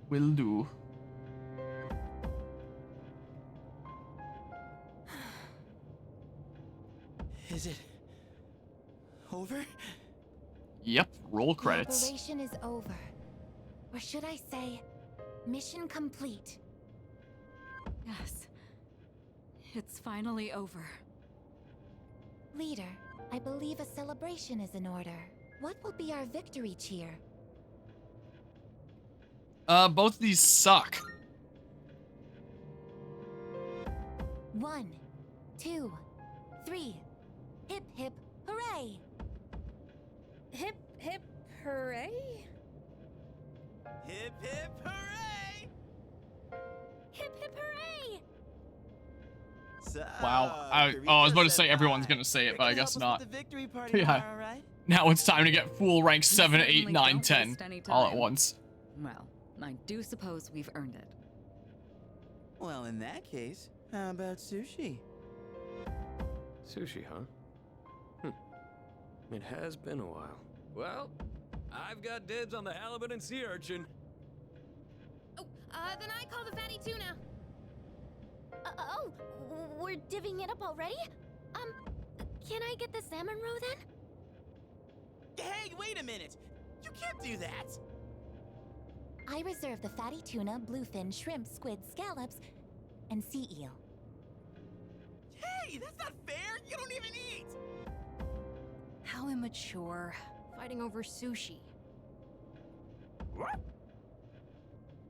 Will do. Is it over? Yep, roll The credits. operation is over. Or should I say, mission complete. Yes. It's finally over. Leader, I believe a celebration is in order. What will be our victory cheer? Both of these suck. 1, 2, 3. Hip hip hooray! Hip hip hooray? Hip hip hooray! Hip hip hooray! So, Wow. I was about to say everyone's gonna say it, but I guess not. The victory party Yeah. tomorrow, right? Now it's time to get full rank 7, 8, certainly 9, don't 10 waste any all at time. once. Well, I do suppose we've earned it. Well, in that case, how about sushi? Sushi, huh? It has been a while. Well, I've got dibs on the halibut and sea urchin. Oh, then I call the fatty tuna. Oh, we're divvying it up already? Can I get the salmon roe then? Hey, wait a minute! You can't do that! I reserve the fatty tuna, bluefin, shrimp, squid, scallops, and sea eel. Hey, that's not fair! You don't even eat! How immature. Fighting over sushi. What?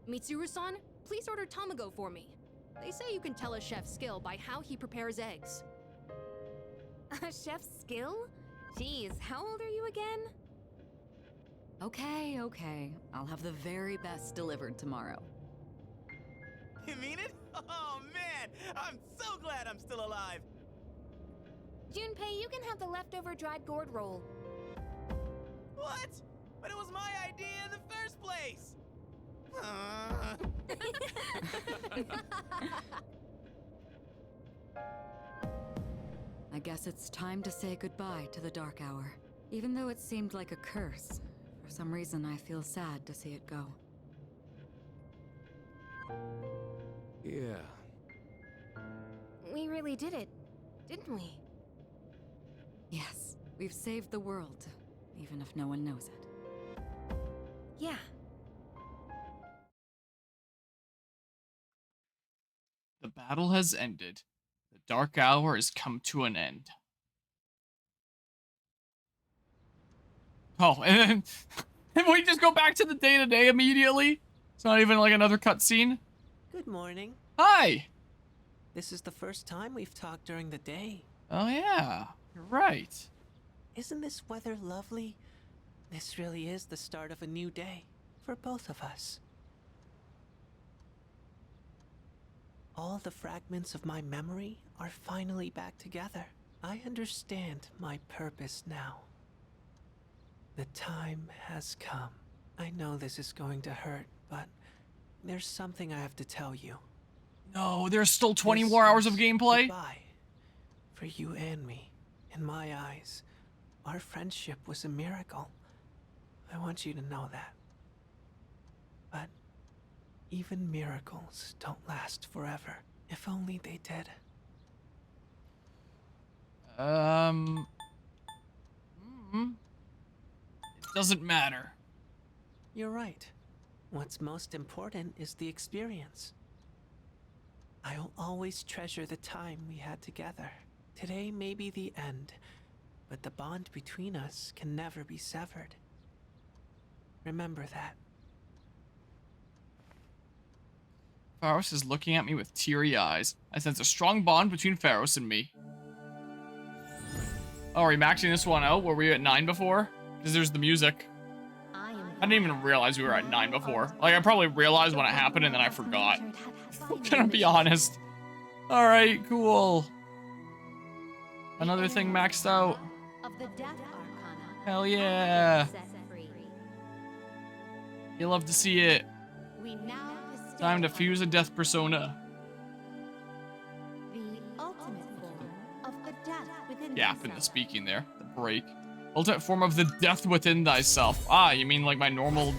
Mitsuru-san, please order tamago for me. They say you can tell a chef's skill by how he prepares eggs. A chef's skill? Jeez, how old are you again? Okay, okay. I'll have the very best delivered tomorrow. You mean it? Oh man, I'm so glad I'm still alive. Junpei, you can have the leftover dried gourd roll. What? But it was my idea in the first place. I guess it's time to say goodbye to the Dark Hour. Even though it seemed like a curse, for some reason I feel sad to see it go. Yeah. We really did it, didn't we? Yes, we've saved the world, even if no one knows it. Yeah. The battle has ended. The dark hour has come to an end. Oh, and then we just go back to the day-to-day immediately? It's not even like another cutscene? Good morning. Hi! This is the first time we've talked during the day. Oh yeah, you're right. Isn't this weather lovely? This really is the start of a new day for both of us. All the fragments of my memory are finally back together. I understand my purpose now. The time has come. I know this is going to hurt, but there's something I have to tell you. No, there's still 20 This more hours of is gameplay? Goodbye. For you and me, in my eyes, our friendship was a miracle. I want you to know that. But even miracles don't last forever. If only they did. It doesn't matter. You're right. What's most important is the experience. I'll always treasure the time we had together. Today may be the end, but the bond between us can never be severed. Remember that. Pharos is looking at me with teary eyes. I sense a strong bond between Pharos and me. Oh, are we maxing this one out? Were we at 9 before? Because there's the music. I didn't even realize we were at 9 before. Like, I probably realized when it happened and then I forgot. I'm gonna be honest. Alright, cool. Another thing maxed out. Hell yeah. You love to see it. Time to fuse a death persona. Gap in the speaking there. The break. Ultimate form of the death within thyself. Ah, you mean like my normal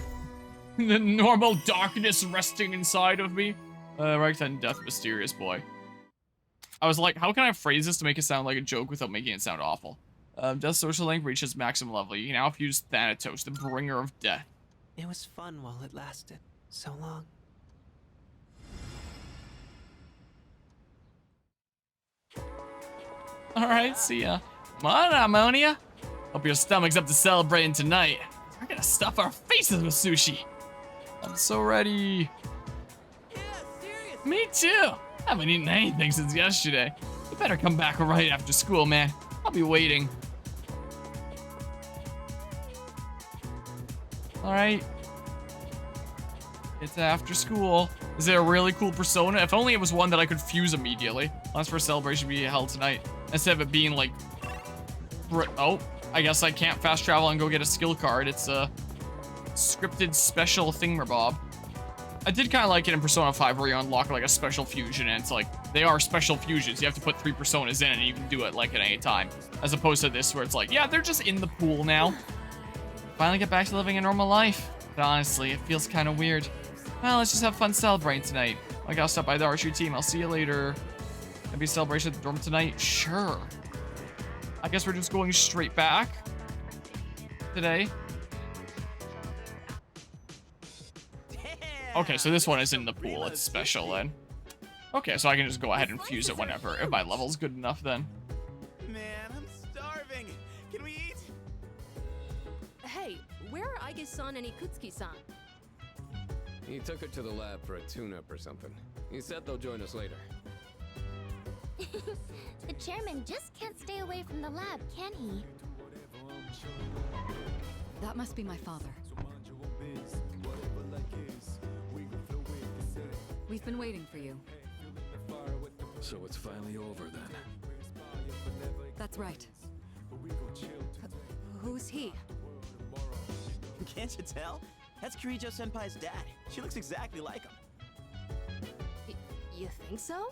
The normal darkness resting inside of me. Right and death, mysterious boy. I was like, how can I phrase this to make it sound like a joke without making it sound awful? Death's social link reaches maximum level. You can now fuse Thanatos, the bringer of death. It was fun while it lasted so long. Alright, see ya. Come on, Ammonia. Hope your stomach's up to celebrating tonight. We're gonna stuff our faces with sushi. I'm so ready. Yeah, serious. Me too. I haven't eaten anything since yesterday. You better come back right after school, man. I'll be waiting. Alright. It's after school. Is there a really cool persona? If only it was one that I could fuse immediately. Plans for a celebration be held tonight. Instead of it being like... Oh, I guess I can't fast travel and go get a skill card. It's a scripted special thingamabob. I did kind of like it in Persona 5 where you unlock like a special fusion and it's like, they are special fusions. You have to put 3 personas in and you can do it like at any time. As opposed to this where it's like, yeah, they're just in the pool now. Finally get back to living a normal life. But honestly, it feels kind of weird. Well, let's just have fun celebrating tonight. I gotta stop by the RSU team. I'll see you later. Maybe a celebration at the dorm tonight? Sure. I guess we're just going straight back today. Okay, so this one is in the pool. It's special then. Okay, so I can just go ahead and fuse it whenever. If my level's good enough then. Man, I'm starving. Can we eat? Hey, where are Aige-san and Ikutsuki-san? He took her to the lab for a tune-up or something. He said they'll join us later. The chairman just can't stay away from the lab, can he? That must be my father. We've been waiting for you. So it's finally over then. That's right. Who's he? Can't you tell? That's Kirijo-senpai's dad. She looks exactly like him. You think so?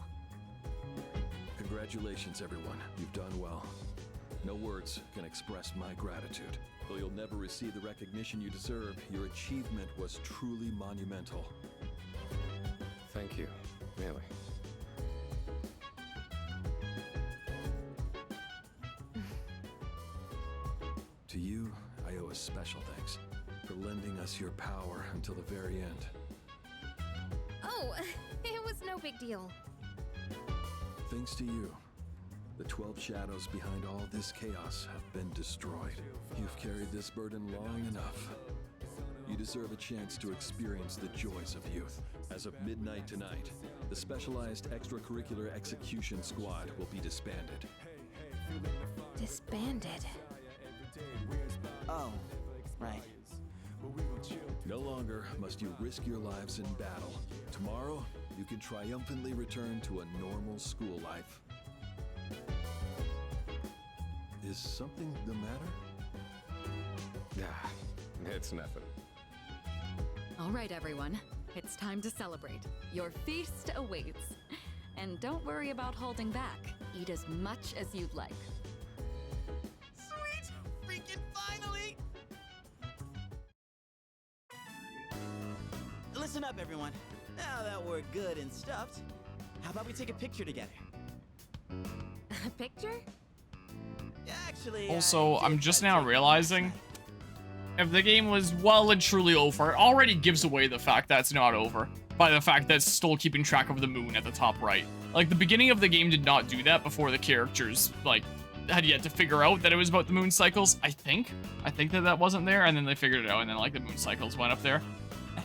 Congratulations, everyone. You've done well. No words can express my gratitude. Though you'll never receive the recognition you deserve, your achievement was truly monumental. Thank you, really. To you, I owe a special thanks for lending us your power until the very end. Oh, it was no big deal. Thanks to you, the 12 shadows behind all this chaos have been destroyed. You've carried this burden long enough. You deserve a chance to experience the joys of youth. As of midnight tonight, the Specialized Extracurricular Execution Squad will be disbanded. Disbanded. Oh, right. No longer must you risk your lives in battle. Tomorrow, you can triumphantly return to a normal school life. Is something the matter? Ah, it's nothing. All right, everyone. It's time to celebrate. Your feast awaits. And don't worry about holding back. Eat as much as you'd like. Sweet! Freaking finally! Listen up, everyone. Now that we're good and stuffed, how about we take a picture together? A picture? Actually, Also, I I'm did just that now tape realizing last night. if the game was well and truly over, it already gives away the fact that it's not over by the fact that it's still keeping track of the moon at the top right. Like, the beginning of the game did not do that before the characters, like, had yet to figure out that it was about the moon cycles, I think. I think that wasn't there, and then they figured it out, and then, like, the moon cycles went up there.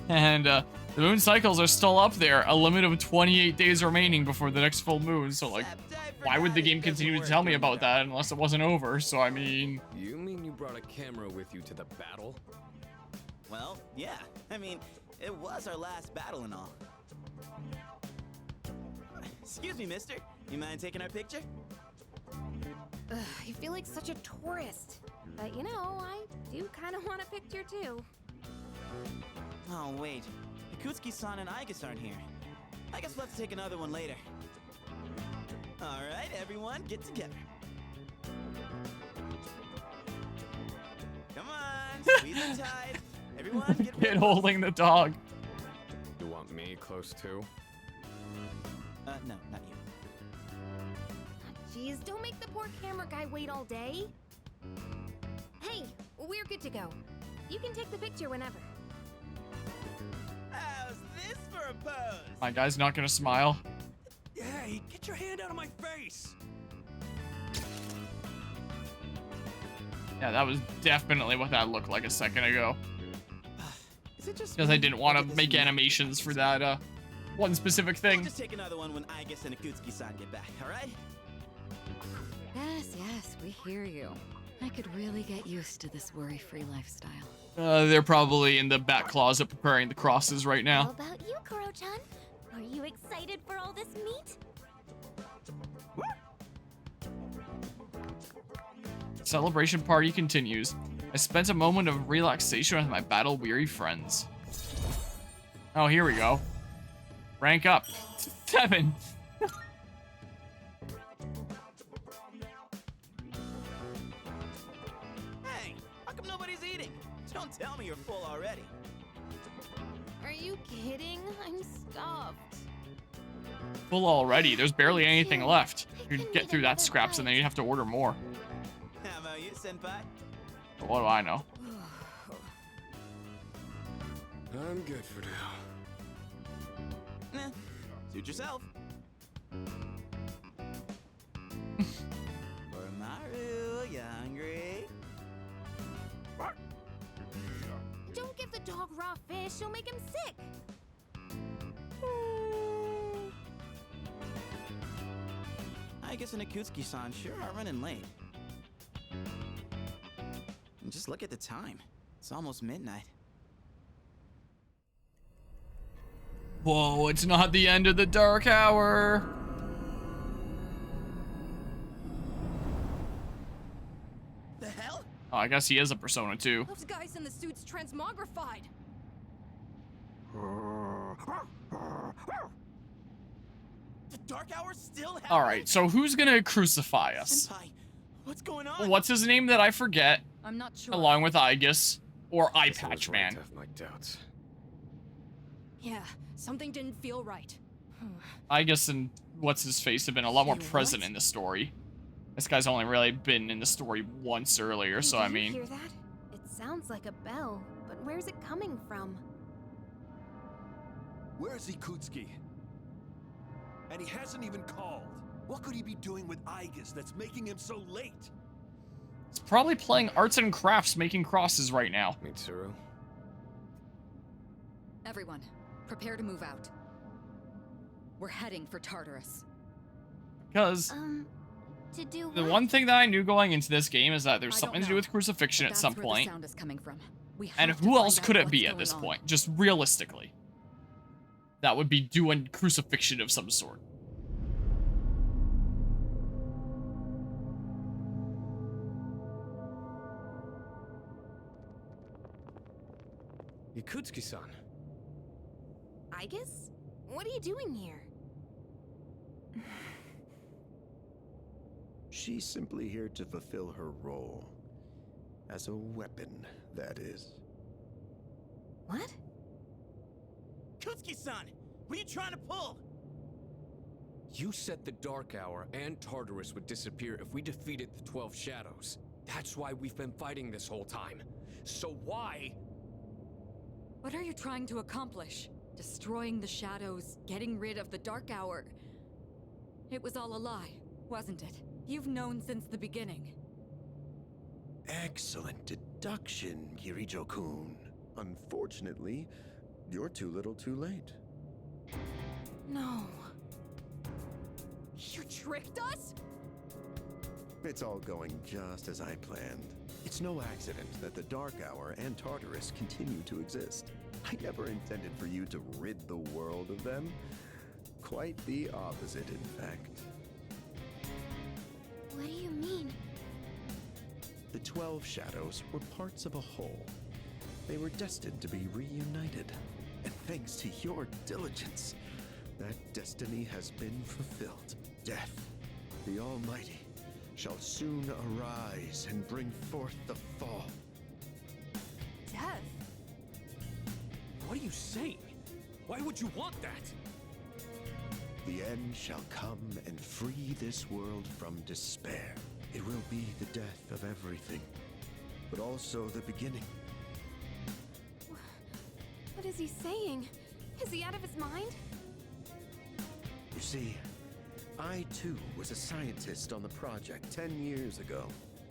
And, the moon cycles are still up there, a limit of 28 days remaining before the next full moon, so, like, Except I why would the forgot game it doesn't continue to work tell me any about better. that unless it wasn't over? So, I mean... You mean you brought a camera with you to the battle? Well, yeah. I mean, it was our last battle and all. Excuse me, mister. You mind taking our picture? Ugh, I feel like such a tourist. But you know, I do kind of want a picture too. Oh, wait. Ikutsuki-san and Aigus aren't here. I guess we'll have to take another one later. Alright, everyone, get together. Come on, squeeze it tight. Everyone, get Kid holding the dog. You want me close too? No, not you. Jeez, don't make the poor camera guy wait all day. Hey, we're good to go. You can take the picture whenever. How's this for a pose? My guy's not gonna smile. Hey, get your hand out of my face! Yeah, that was definitely what that looked like a second ago. Is it just Because I me, didn't or want did to this make not animations make for sense? that one specific I'll thing. just take another one when Aigis and Akutsuki-san get back, alright? Yes, yes, we hear you. I could really get used to this worry-free lifestyle. They're probably in the back closet preparing the crosses right How now. about you, Kuro-chan? Are you excited for all this meat? Celebration party continues. I spent a moment of relaxation with my battle-weary friends. Oh, here we go. Rank up. 7. Hey, how come nobody's eating? Don't tell me you're full already. Are you kidding? I'm stuffed. Full already. There's barely anything too. left. I You'd couldn't get eat through that another scraps and then bite. you'd have to order more. How about you, Senpai? But what do I know? I'm good for now. Nah, suit yourself. Maru, you hungry? Don't give the dog raw fish, you'll make him sick. Aigis and Akutsuki-san sure are running late. And just look at the time. It's almost midnight. Whoa, it's not the end of the dark hour. The hell? Oh, I guess he is a Persona 2. Those guys in the suits transmogrified. The Dark Hour still happening? Alright, so who's gonna crucify us? Senpai, what's going on? What's his name that I forget? I'm not sure. Along with Aigis. Or Eye Guess I was Patch right Man. to have my doubts. Yeah, something didn't feel right. Aigis and what's his face have been a lot more Say present what? in the story. This guy's only really been in the story once earlier, so I Did you mean... hear that? It sounds like a bell, but where's it coming from? Where's Ikutsuki? And he hasn't even called. What could he be doing with Aigis that's making him so late? He's probably playing arts and crafts making crosses right now. Mitsuru? Everyone, prepare to move out. We're heading for Tartarus. Because To do the what? one thing that I knew going into this game is that there's I something don't to do know, with crucifixion But at some that's where point. the sound is coming from. We And have to who find else out could it what's be at going this on. point? Just realistically. That would be doing crucifixion of some sort. Ikutsuki-san. Aigis? What are you doing here? She's simply here to fulfill her role. As a weapon, that is. What? Kutsuki-san, what are you trying to pull? You said the Dark Hour and Tartarus would disappear if we defeated the 12 Shadows. That's why we've been fighting this whole time. So why? What are you trying to accomplish? Destroying the shadows, getting rid of the Dark Hour. It was all a lie, wasn't it? You've known since the beginning. Excellent deduction, Kirijo-kun. Unfortunately, you're too little too late. No. You tricked us? It's all going just as I planned. It's no accident that the Dark Hour and Tartarus continue to exist. I never intended for you to rid the world of them. Quite the opposite, in fact. What do you mean? The 12 Shadows were parts of a whole. They were destined to be reunited. And thanks to your diligence, that destiny has been fulfilled. Death, the Almighty, shall soon arise and bring forth the fall. Death? are you saying? Why would you want that? The end shall come and free this world from despair. It will be the death of everything, but also the beginning. What is he saying? Is he out of his mind? You see, I too was a scientist on the project 10 years ago.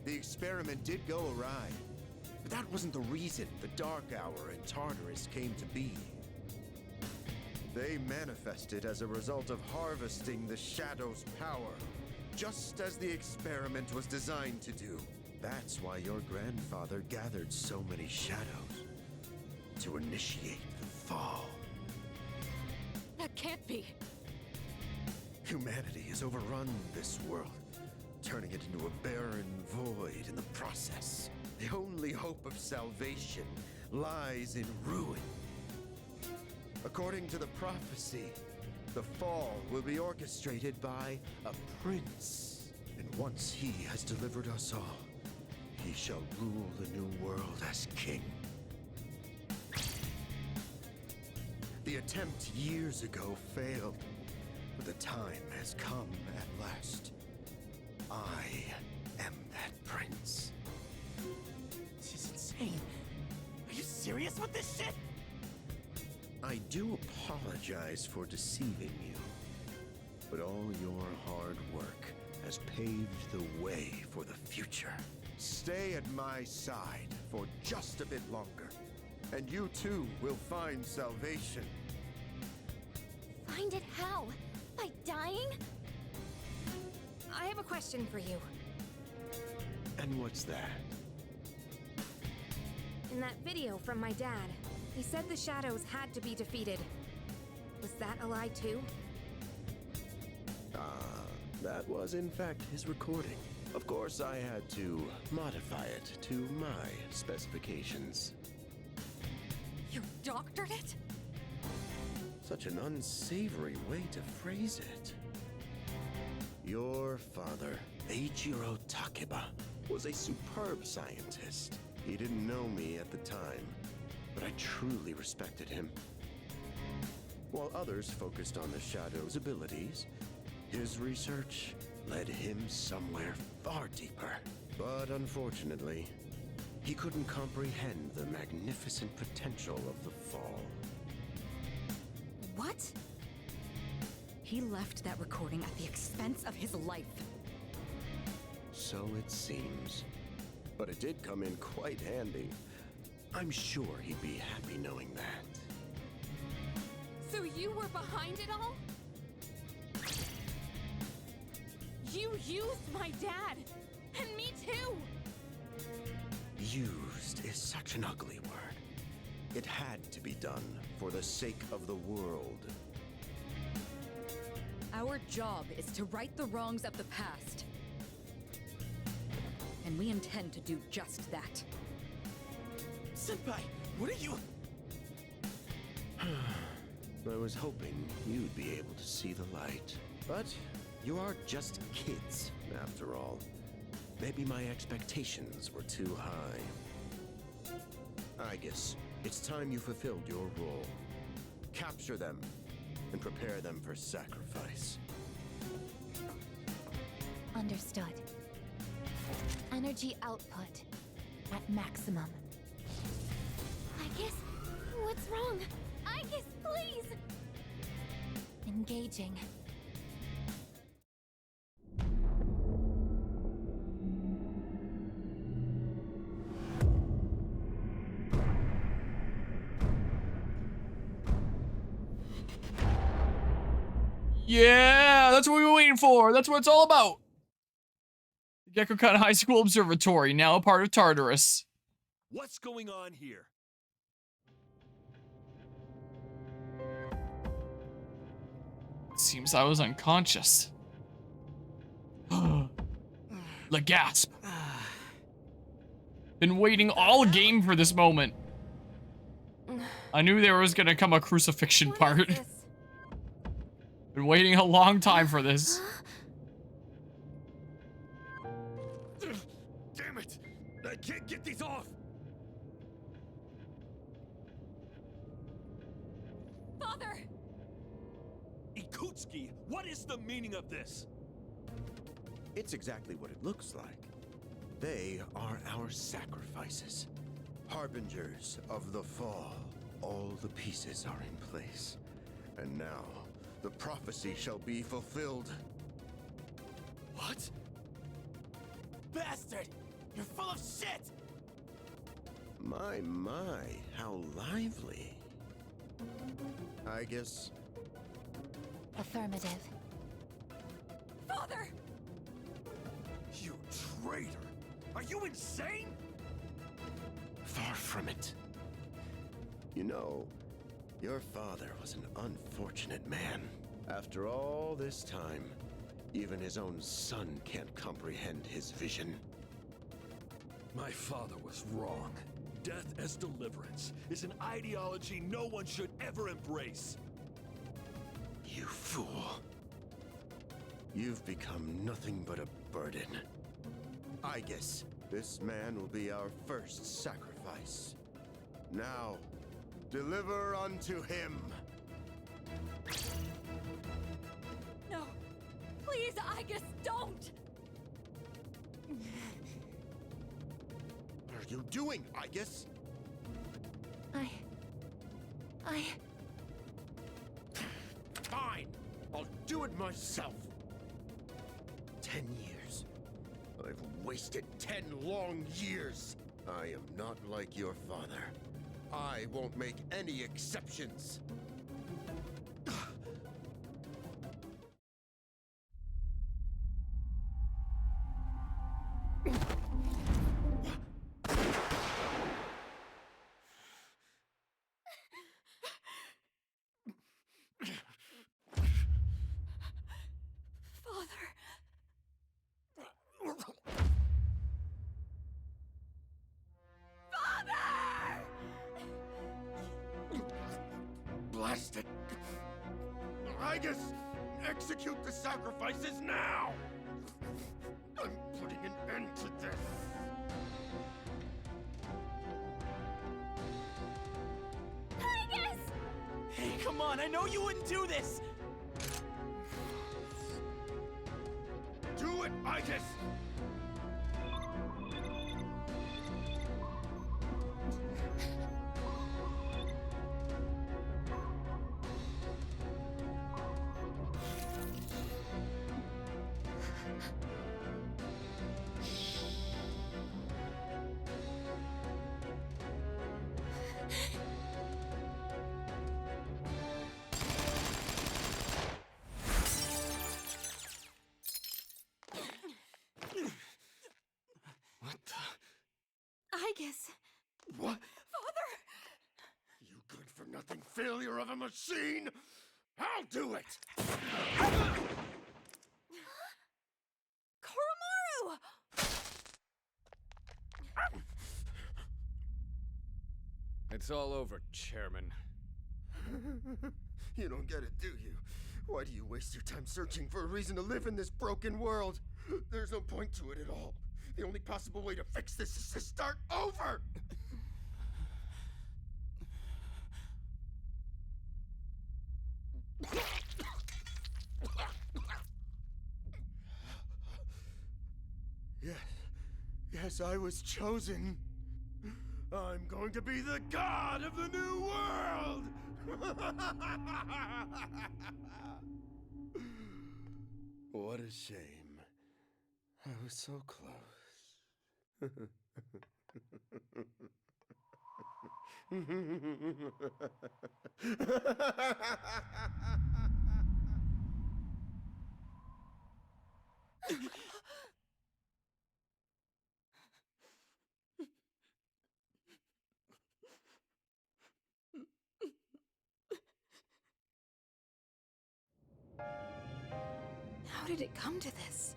The experiment did go awry, but that wasn't the reason the Dark Hour and Tartarus came to be. They manifested as a result of harvesting the Shadow's power, just as the experiment was designed to do. That's why your grandfather gathered so many shadows, to initiate the fall. That can't be. Humanity has overrun this world, turning it into a barren void in the process. The only hope of salvation lies in ruin. According to the prophecy, the fall will be orchestrated by a prince. And once he has delivered us all, he shall rule the new world as king. The attempt years ago failed, but the time has come at last. I am that prince. This is insane. Are you serious with this shit? I do apologize for deceiving you, but all your hard work has paved the way for the future. Stay at my side for just a bit longer, and you too will find salvation. Find it how? By dying? I have a question for you. And what's that? In that video from my dad, he said the shadows had to be defeated. Was that a lie too? That was in fact his recording. Of course, I had to modify it to my specifications. You doctored it? Such an unsavory way to phrase it. Your father, Eiichiro Takeba, was a superb scientist. He didn't know me at the time, but I truly respected him. While others focused on the Shadow's abilities, his research led him somewhere far deeper. But unfortunately, he couldn't comprehend the magnificent potential of the fall. What? He left that recording at the expense of his life. So it seems. But it did come in quite handy. I'm sure he'd be happy knowing that. So you were behind it all? You used my dad! And me too! Used is such an ugly word. It had to be done for the sake of the world. Our job is to right the wrongs of the past. And we intend to do just that. Senpai, what are you... I was hoping you'd be able to see the light. But you are just kids, after all. Maybe my expectations were too high. I guess it's time you fulfilled your role. Capture them and prepare them for sacrifice. Understood. Energy output at maximum. I guess... What's wrong? I guess, please! Engaging. Yeah, that's what we were waiting for. That's what it's all about. Gekkokan High School Observatory, now a part of Tartarus. What's going on here? Seems I was unconscious. The gasp. Been waiting all game for this moment. I knew there was gonna come a crucifixion part. Been waiting a long time for this. Damn it! I can't get these off! Ikutsuki, what is the meaning of this? It's exactly what it looks like. They are our sacrifices. Harbingers of the fall. All the pieces are in place. And now, the prophecy shall be fulfilled. What? Bastard! You're full of shit! My, how lively. I guess... Affirmative. Father! You traitor! Are you insane? Far from it. You know, your father was an unfortunate man. After all this time, even his own son can't comprehend his vision. My father was wrong. Death as deliverance is an ideology no one should ever embrace. You fool. You've become nothing but a burden. I guess this man will be our first sacrifice. Now, deliver unto him. No. Please, Aigis, don't! What are you doing, Aigis? Fine! I'll do it myself! 10 years. I've wasted 10 long years. I am not like your father. I won't make any exceptions. Blast it! Aigis, execute the sacrifices now! I'm putting an end to this! Aigis! Hey, come on, I know you wouldn't do this! Do it, Aigis! Aigis. What? Father! You good-for-nothing failure of a machine! I'll do it! Koromaru! It's all over, Chairman. You don't get it, do you? Why do you waste your time searching for a reason to live in this broken world? There's no point to it at all. The only possible way to fix this is to start over! Yes, I was chosen. I'm going to be the god of the new world! What a shame. I was so close. How did it come to this?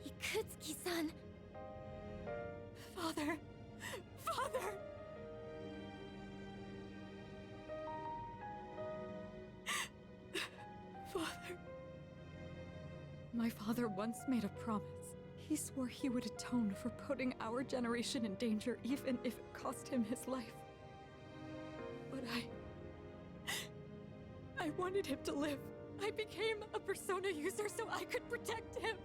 Ikutsuki-san. Father! Father! Father. My father once made a promise. He swore he would atone for putting our generation in danger, even if it cost him his life. But I wanted him to live. I became a Persona user so I could protect him.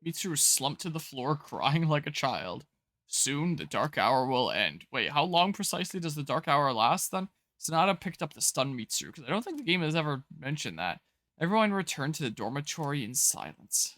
Mitsuru slumped to the floor, crying like a child. Soon, the dark hour will end. Wait, how long precisely does the dark hour last, then? Sonata picked up the stunned Mitsuru, because I don't think the game has ever mentioned that. Everyone returned to the dormitory in silence.